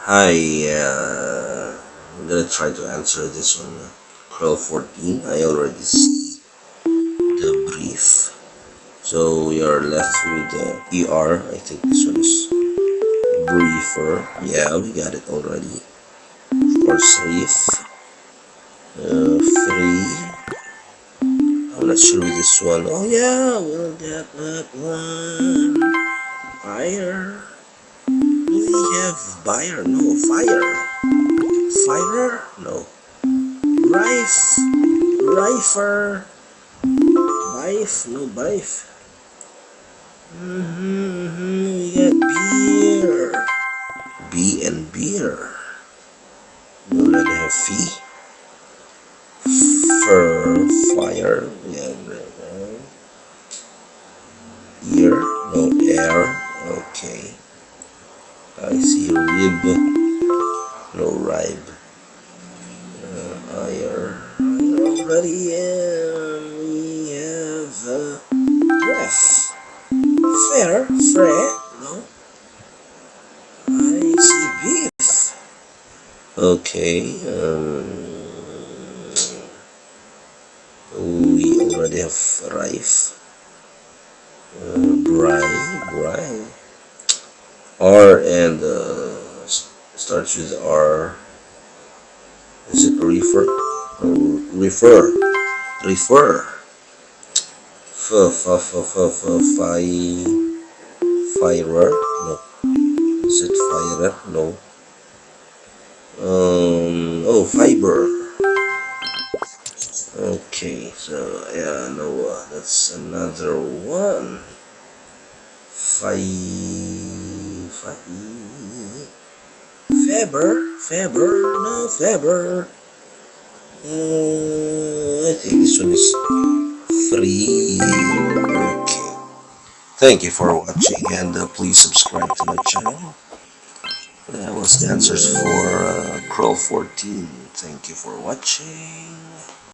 Hi, I'm gonna try to answer this one. Curl 14. I already see the brief. So we are left with the ER. I think this one is briefer. Yeah, we got it already. Of course, reef. 3. I'm not sure with this one. Oh yeah, we'll get that one. Fire. Do we have fire? No, fire. Fire? No. Rife. Rifer. Bife? No, bife. We got beer. B and beer. We already have fee. Fur. Fire. Yeah. Ear. No, air. Okay. I see rib. No, ribe. Higher. Already we have ref. Fair. Fre. No. I see beef. Okay. We already have rife. Bry. R and starts with R. Is it refer? Refer. Firer. No. Is it firer? No. Oh, fiber. Okay, so yeah, no, that's another one. Faber, no, Faber. I think this one is 3. Okay. Thank you for watching, and please subscribe to my channel. That was the answers for Crawl 14. Thank you for watching.